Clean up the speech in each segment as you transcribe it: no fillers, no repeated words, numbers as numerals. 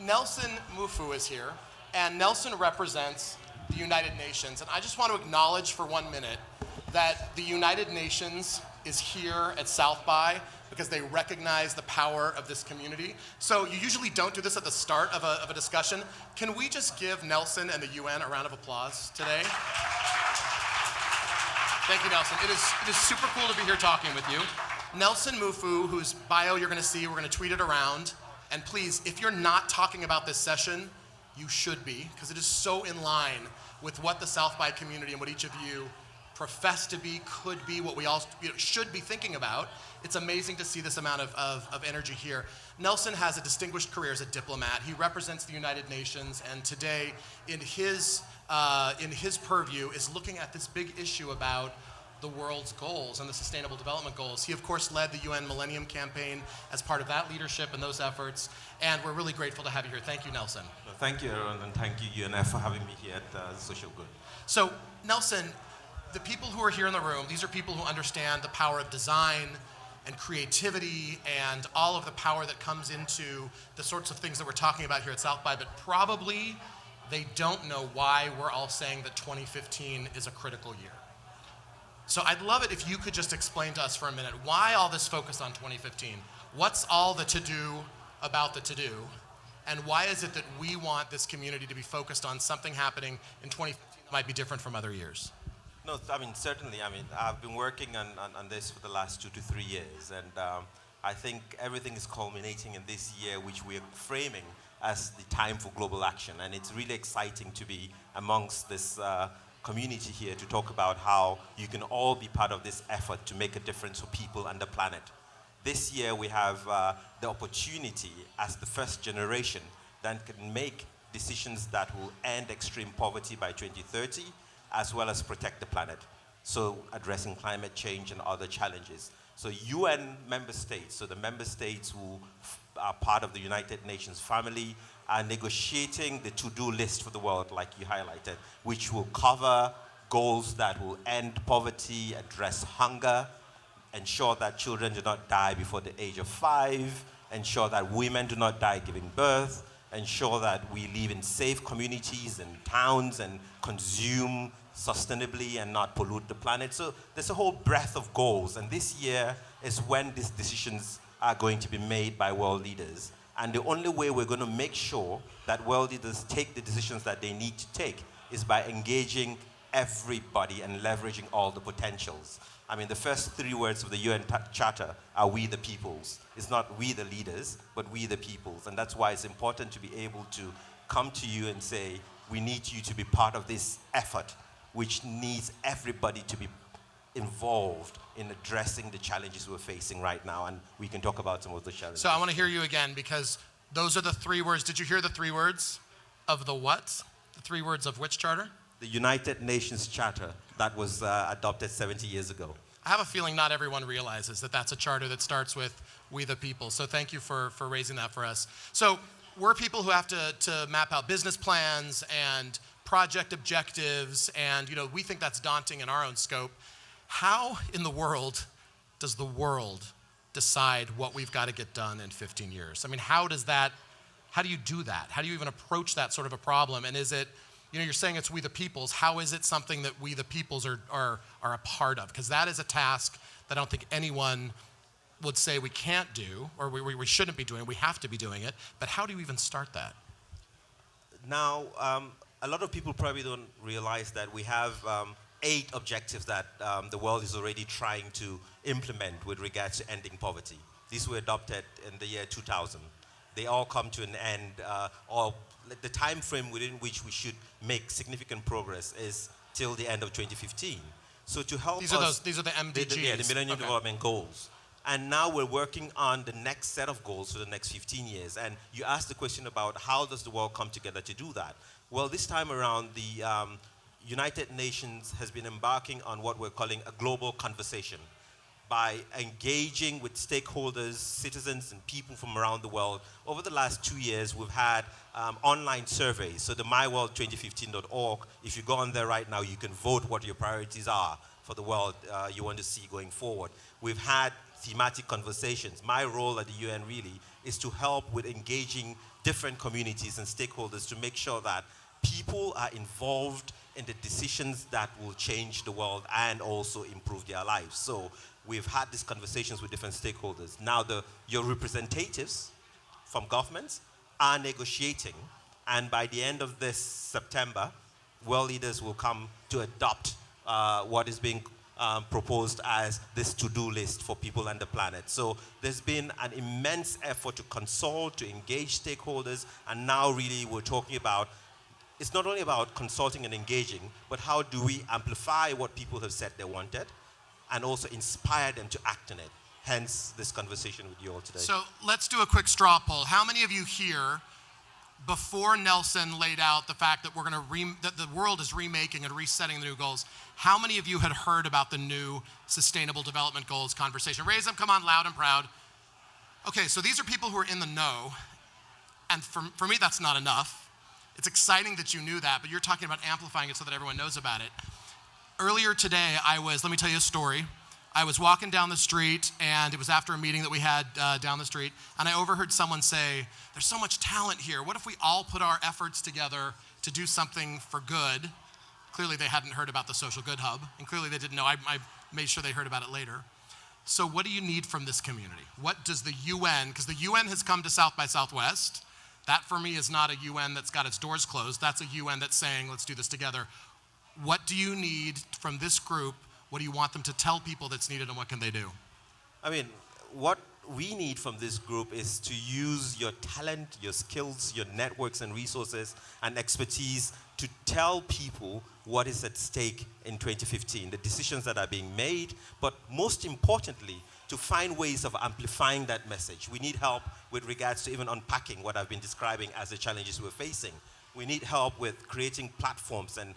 Nelson Muffuh is here, and Nelson represents the United Nations. And I just want to acknowledge for 1 minute that the United Nations is here at South by because they recognize the power of this community. So you usually don't do this at the start of a discussion. Can we just give Nelson and the UN a round of applause today? Thank you, Nelson. It is super cool to be here talking with you. Nelson Muffuh, whose bio you're going to see, we're going to tweet it around. And please, if you're not talking about this session, you should be, because it is so in line with what the South by community and what each of you profess to be, could be, what we all should be thinking about. It's amazing to see this amount of energy here. Nelson has a distinguished career as a diplomat. He represents the United Nations, and today, in his purview, is looking at this big issue about the world's goals and the Sustainable Development Goals. He, of course, led the UN Millennium Campaign as part of that leadership and those efforts, and we're really grateful to have you here. Thank you, Nelson. Well, thank you, Aaron, and thank you, UNF, for having me here at Social Good. So, Nelson, the people who are here in the room, these are people who understand the power of design and creativity and all of the power that comes into the sorts of things that we're talking about here at South by, but probably they don't know why we're all saying that 2015 is a critical year. So I'd love it if you could just explain to us for a minute, why all this focus on 2015? What's all the to-do about the to-do? And why is it that we want this community to be focused on something happening in 2015 that might be different from other years? No, I mean, certainly. I mean, I've been working on this for the last 2 to 3 years, and I think everything is culminating in this year, which we are framing as the time for global action. And it's really exciting to be amongst this community here to talk about how you can all be part of this effort to make a difference for people and the planet. This year we have the opportunity as the first generation that can make decisions that will end extreme poverty by 2030, as well as protect the planet. So addressing climate change and other challenges. So UN member states, so the member states who are part of the United Nations family, are negotiating the to-do list for the world, like you highlighted, which will cover goals that will end poverty, address hunger, ensure that children do not die before the age of 5, ensure that women do not die giving birth, ensure that we live in safe communities and towns and consume sustainably and not pollute the planet. So there's a whole breadth of goals, and this year is when these decisions are going to be made by world leaders. And the only way we're going to make sure that world leaders take the decisions that they need to take is by engaging everybody and leveraging all the potentials. I mean, the first 3 words of the UN Charter are "we the peoples." It's not "we the leaders," but "we the peoples." And that's why it's important to be able to come to you and say, we need you to be part of this effort, which needs everybody to be involved in addressing the challenges we're facing right now, and we can talk about some of the challenges. So I want to hear you again, because those are the 3 words. Did you hear the 3 words of the what? The 3 words of which charter? The United Nations Charter that was adopted 70 years ago. I have a feeling not everyone realizes that that's a charter that starts with "we the people." So thank you for raising that for us. So we're people who have to map out business plans and project objectives, and we think that's daunting in our own scope. How in the world does the world decide what we've got to get done in 15 years? I mean, how do you do that? How do you even approach that sort of a problem? And is it, you're saying it's "we the peoples." How is it something that we the peoples are a part of? Because that is a task that I don't think anyone would say we can't do, or we shouldn't be doing. We have to be doing it. But how do you even start that? Now, a lot of people probably don't realize that we have 8 objectives that the world is already trying to implement with regards to ending poverty. These were adopted in the year 2000. They all come to an end, or the time frame within which we should make significant progress is till the end of 2015. So to help these are the MDGs. The Millennium Development Goals. And now we're working on the next set of goals for the next 15 years. And you asked the question about how does the world come together to do that? Well, this time around, the United Nations has been embarking on what we're calling a global conversation by engaging with stakeholders, citizens, and people from around the world. Over the last 2 years, we've had online surveys. So the myworld2015.org, if you go on there right now, you can vote what your priorities are for the world you want to see going forward. We've had thematic conversations. My role at the UN really is to help with engaging different communities and stakeholders to make sure that people are involved in the decisions that will change the world and also improve their lives. So we've had these conversations with different stakeholders. Now your representatives from governments are negotiating, and by the end of this September, world leaders will come to adopt what is being proposed as this to-do list for people and the planet. So there's been an immense effort to consult, to engage stakeholders, and now really we're talking about, it's not only about consulting and engaging, but how do we amplify what people have said they wanted and also inspire them to act on it. Hence this conversation with you all today. So let's do a quick straw poll. How many of you here, before Nelson laid out the fact that that the world is remaking and resetting the new goals, how many of you had heard about the new Sustainable Development Goals conversation? Raise them, come on, loud and proud. Okay, so these are people who are in the know, and for me that's not enough. It's exciting that you knew that, but you're talking about amplifying it so that everyone knows about it. Earlier today, let me tell you a story. I was walking down the street, and it was after a meeting that we had down the street, and I overheard someone say, there's so much talent here. What if we all put our efforts together to do something for good? Clearly, they hadn't heard about the Social Good Hub, and clearly they didn't know. I made sure they heard about it later. So what do you need from this community? What does the UN, because the UN has come to South by Southwest. That, for me, is not a UN that's got its doors closed. That's a UN that's saying, let's do this together. What do you need from this group? What do you want them to tell people that's needed, and what can they do? I mean, what we need from this group is to use your talent, your skills, your networks and resources and expertise to tell people what is at stake in 2015, the decisions that are being made, but most importantly, to find ways of amplifying that message. We need help with regards to even unpacking what I've been describing as the challenges we're facing. We need help with creating platforms and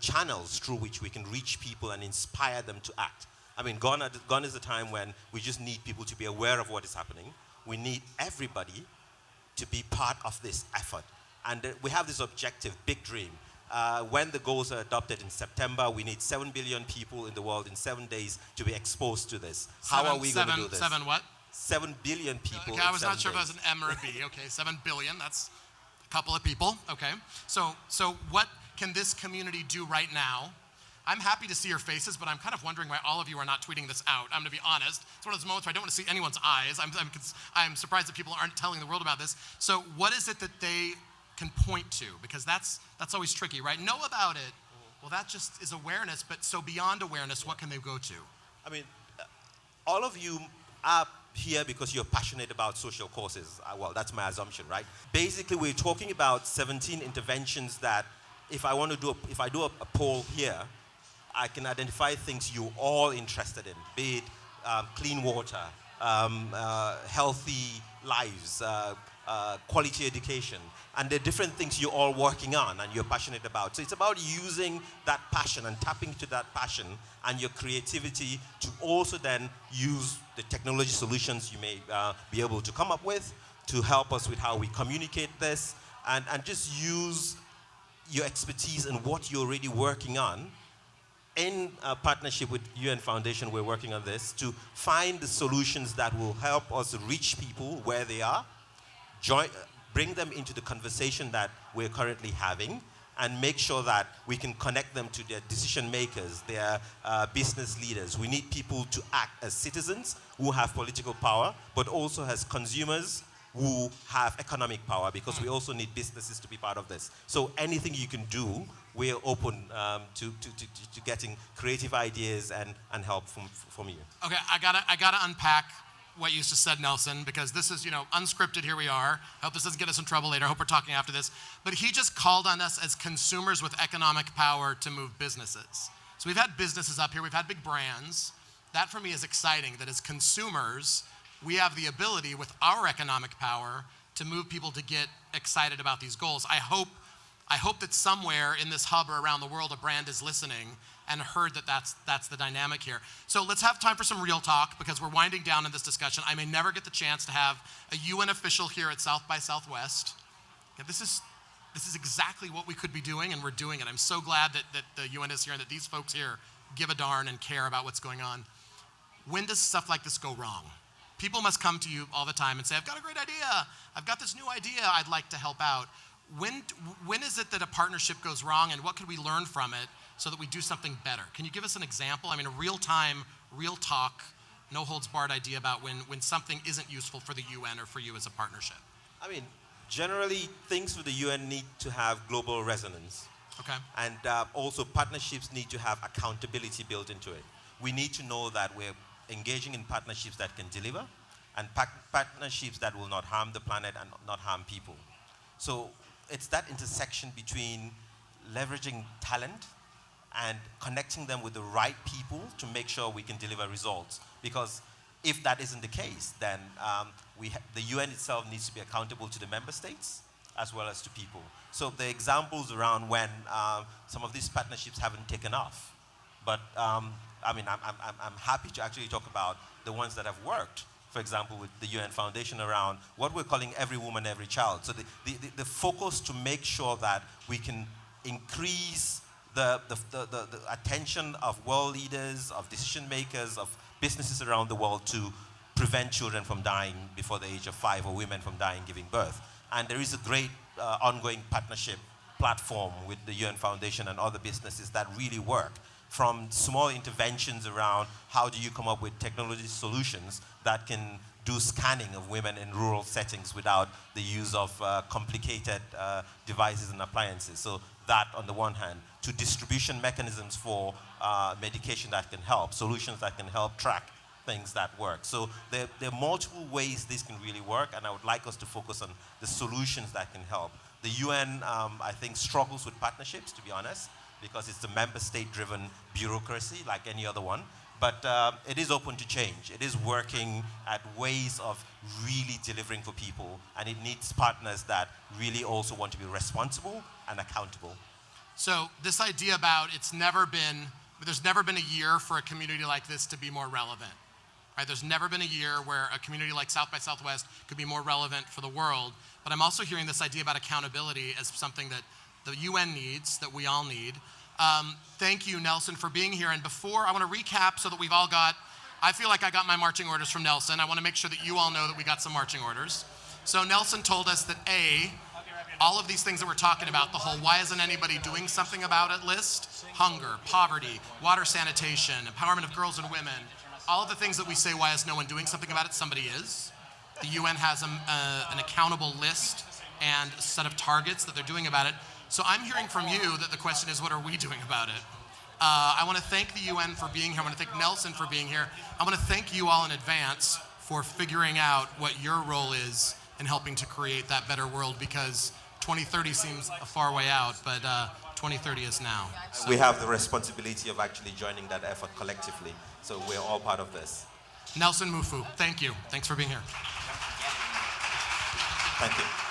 channels through which we can reach people and inspire them to act. I mean, gone is the time when we just need people to be aware of what is happening. We need everybody to be part of this effort. And we have this objective, big dream. When the goals are adopted in September, we need 7 billion people in the world in 7 days to be exposed to this. How are we going to do this? 7 what? 7 billion people. Okay, I was not sure if it was an M or a B. Okay, 7 billion, that's a couple of people. Okay, so what can this community do right now? I'm happy to see your faces, but I'm kind of wondering why all of you are not tweeting this out. I'm going to be honest. It's one of those moments where I don't want to see anyone's eyes. I'm surprised that people aren't telling the world about this. So what is it that they can point to? Because that's always tricky, right? Know about it. Well, that just is awareness, but so beyond awareness, what can they go to? I mean, all of you are here because you're passionate about social causes. Well, that's my assumption, right? Basically, we're talking about 17 interventions that if I do a poll here, I can identify things you're all interested in, be it clean water, healthy lives, quality education, and there are different things you're all working on and you're passionate about. So it's about using that passion and tapping into that passion and your creativity to also then use the technology solutions you may be able to come up with to help us with how we communicate this, and just use your expertise and what you're already working on. In partnership with UN Foundation, we're working on this to find the solutions that will help us reach people where they are, bring them into the conversation that we're currently having, and make sure that we can connect them to their decision makers, their business leaders. We need people to act as citizens who have political power, but also as consumers who have economic power, because we also need businesses to be part of this. So anything you can do, we're open to getting creative ideas and help from you. Okay, I gotta unpack what you just said, Nelson, because this is, unscripted, here we are. I hope this doesn't get us in trouble later. I hope we're talking after this. But he just called on us as consumers with economic power to move businesses. So we've had businesses up here, we've had big brands. That for me is exciting, that as consumers, we have the ability with our economic power to move people to get excited about these goals. I hope that somewhere in this hub or around the world, a brand is listening and heard that that's the dynamic here. So let's have time for some real talk, because we're winding down in this discussion. I may never get the chance to have a UN official here at South by Southwest. Yeah, this is exactly what we could be doing, and we're doing it. I'm so glad that the UN is here and that these folks here give a darn and care about what's going on. When does stuff like this go wrong? people must come to you all the time and say, I've got a great idea. I've got this new idea I'd like to help out. When is it that a partnership goes wrong, and what could we learn from it so that we do something better? Can you give us an example? I mean, a real-time, real talk, no holds barred idea about when something isn't useful for the UN or for you as a partnership. I mean, generally, things with the UN need to have global resonance. Okay. And also, partnerships need to have accountability built into it. We need to know that we're engaging in partnerships that can deliver, and partnerships that will not harm the planet and not harm people. So it's that intersection between leveraging talent and connecting them with the right people to make sure we can deliver results. Because if that isn't the case, then the UN itself needs to be accountable to the member states as well as to people. So the examples around when some of these partnerships haven't taken off. But I mean, I'm happy to actually talk about the ones that have worked. For example, with the UN Foundation around what we're calling every woman, every child. So the focus to make sure that we can increase the attention of world leaders, of decision makers, of businesses around the world to prevent children from dying before the age of 5 or women from dying giving birth. And there is a great ongoing partnership platform with the UN Foundation and other businesses that really work. From small interventions around how do you come up with technology solutions that can do scanning of women in rural settings without the use of complicated devices and appliances. So that on the one hand, to distribution mechanisms for medication that can help, solutions that can help track things that work. So there are multiple ways this can really work, and I would like us to focus on the solutions that can help. The UN, I think, struggles with partnerships, to be honest, because it's a member state-driven bureaucracy like any other one. But it is open to change. It is working at ways of really delivering for people, and it needs partners that really also want to be responsible and accountable. So this idea about there's never been a year for a community like this to be more relevant. Right? There's never been a year where a community like South by Southwest could be more relevant for the world. But I'm also hearing this idea about accountability as something that the UN needs, that we all need. Thank you, Nelson, for being here. And before, I want to recap so that we've all got, I feel like I got my marching orders from Nelson. I want to make sure that you all know that we got some marching orders. So Nelson told us that all of these things that we're talking about, the whole why isn't anybody doing something about it list, hunger, poverty, water sanitation, empowerment of girls and women, all of the things that we say, why is no one doing something about it? Somebody is. The UN has an accountable list and a set of targets that they're doing about it. So I'm hearing from you that the question is, what are we doing about it? I want to thank the UN for being here. I want to thank Nelson for being here. I want to thank you all in advance for figuring out what your role is in helping to create that better world, because 2030 seems a far way out, but 2030 is now. So. We have the responsibility of actually joining that effort collectively. So we're all part of this. Nelson Muffuh, thank you. Thanks for being here. Thank you.